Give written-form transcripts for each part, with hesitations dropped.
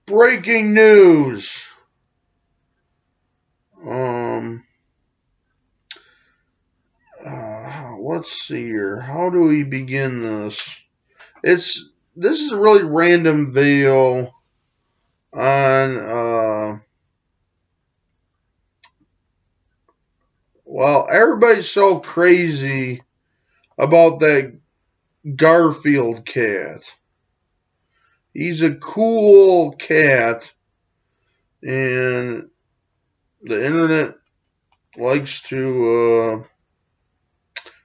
Breaking news. Um, let's see here. How do we begin this? This is a really random video on well, everybody's so crazy about that Garfield cat. He's a cool cat, and the internet likes to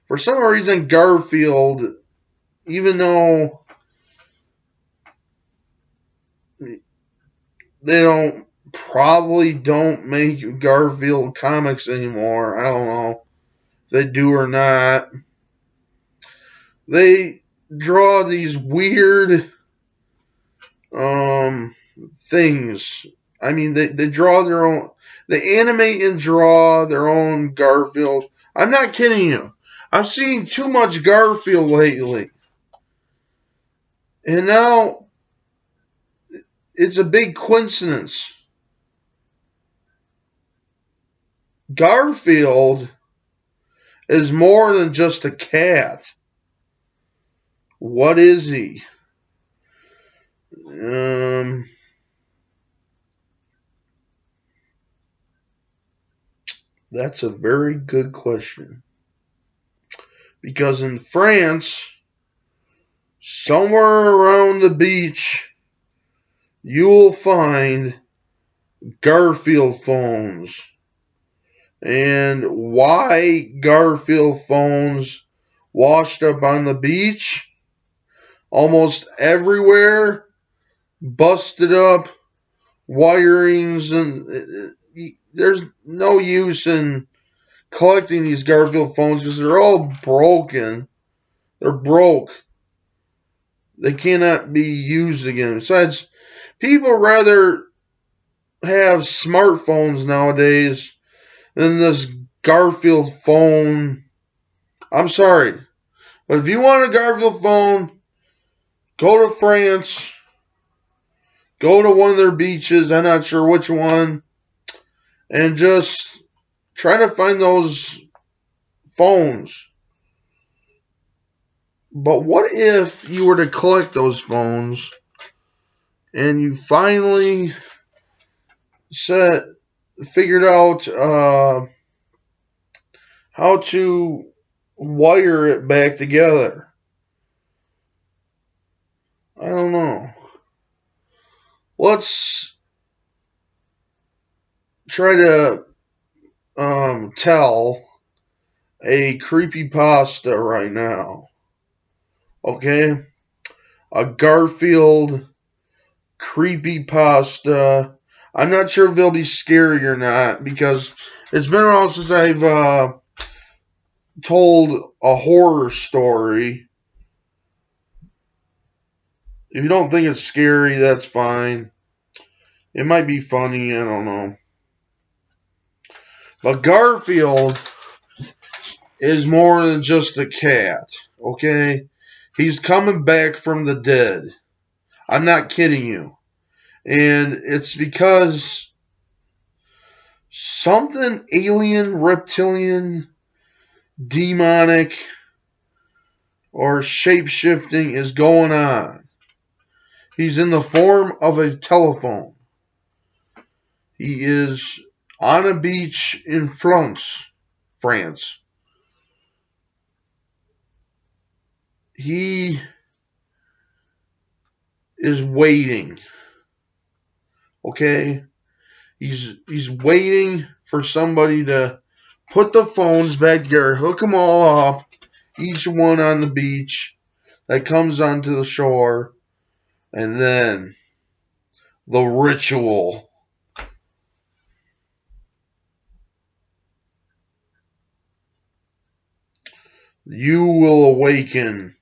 for some reason Garfield, even though they don't make Garfield comics anymore. I don't know if they do or not. They draw these weird things. I mean, they draw their own. They animate and draw their own Garfield. I'm not kidding you. I'm seeing too much Garfield lately, and now it's a big coincidence. Garfield is more than just a cat. What is he? That's a very good question. Because in France, somewhere around the beach, you'll find Garfield phones. And why Garfield phones washed up on the beach? Almost everywhere, busted up wirings, and there's no use in collecting these Garfield phones because they're all broken. They're broke. They cannot be used again. Besides, people rather have smartphones nowadays than this Garfield phone. I'm sorry, but if you want a Garfield phone, go to France. Go to one of their beaches. I'm not sure which one. And just try to find those phones. But what if you were to collect those phones and you finally figured out how to wire it back together? I don't know. Let's try to tell a creepypasta right now. Okay? A Garfield creepypasta. I'm not sure if they'll be scary or not because it's been a while since I've told a horror story. If you don't think it's scary, that's fine. It might be funny, I don't know. But Garfield is more than just a cat, okay? He's coming back from the dead. I'm not kidding you. And it's because something alien, reptilian, demonic, or shape-shifting is going on. He's in the form of a telephone. He is on a beach in France. He is waiting. Okay? He's waiting for somebody to put the phones back together, hook them all up, each one on the beach that comes onto the shore, and then the ritual. You will awaken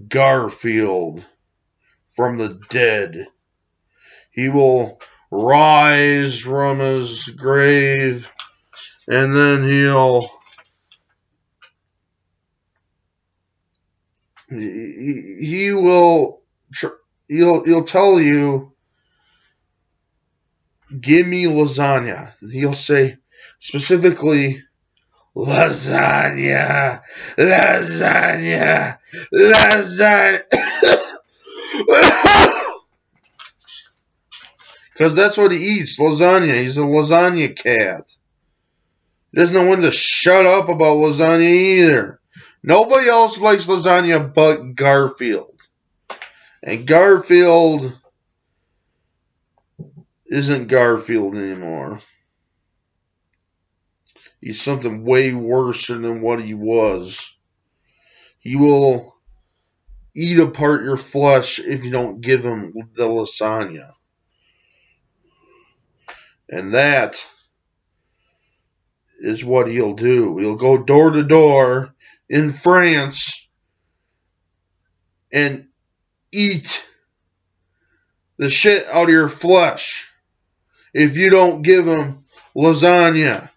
Garfield from the dead. He will rise from his grave, and then he'll tell you give me lasagna. He'll say specifically, lasagna, lasagna, lasagna. Because that's what he eats, lasagna. He's a lasagna cat. He doesn't know when to shut up about lasagna either. Nobody else likes lasagna but Garfield. And Garfield isn't Garfield anymore. He's something way worse than what he was. He will eat apart your flesh if you don't give him the lasagna. And that is what he'll do. He'll go door to door in France and eat the shit out of your flesh if you don't give him lasagna.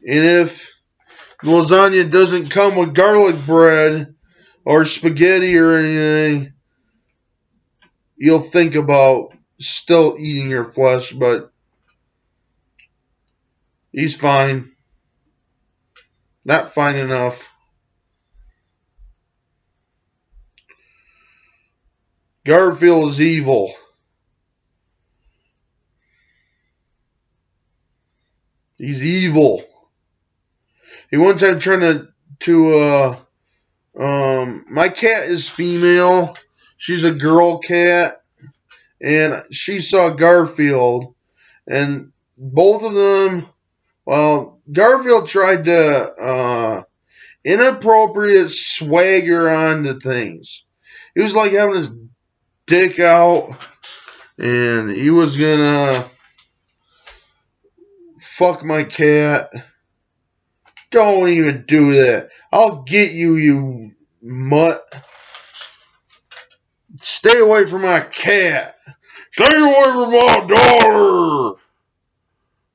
And if the lasagna doesn't come with garlic bread or spaghetti or anything, you'll think about still eating your flesh, but he's fine. Not fine enough. Garfield is evil. He's evil. He one time tried to my cat is female. She's a girl cat. And she saw Garfield. And both of them, well, Garfield tried to inappropriate swagger onto things. He was like having his dick out. And he was gonna fuck my cat. Don't even do that. I'll get you, you mutt. Stay away from my cat. Stay away from my daughter.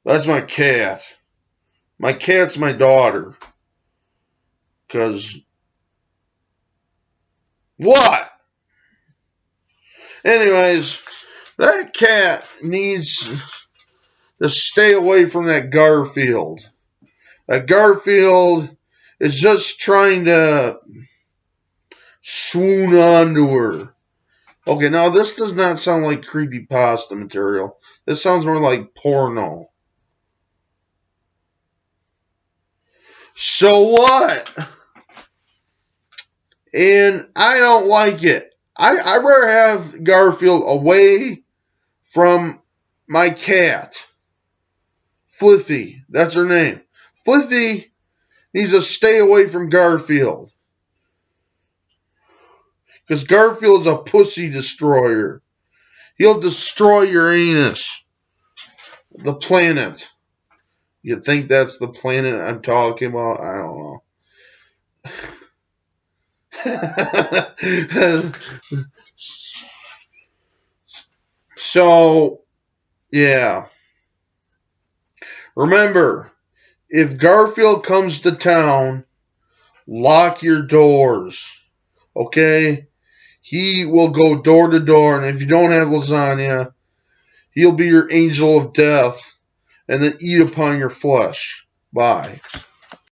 That's my cat. My cat's my daughter. Because what? Anyways, that cat needs to stay away from that Garfield. That Garfield is just trying to swoon onto her. Okay, now this does not sound like creepypasta material. This sounds more like porno. So what? And I don't like it. I'd rather have Garfield away from my cat. Fliffy, that's her name. Fliffy needs to stay away from Garfield. Because Garfield's a pussy destroyer. He'll destroy your anus. The planet. You think that's the planet I'm talking about? I don't know. So, yeah. Remember, if Garfield comes to town, lock your doors. Okay? He will go door to door, and if you don't have lasagna, he'll be your angel of death and then eat upon your flesh. Bye.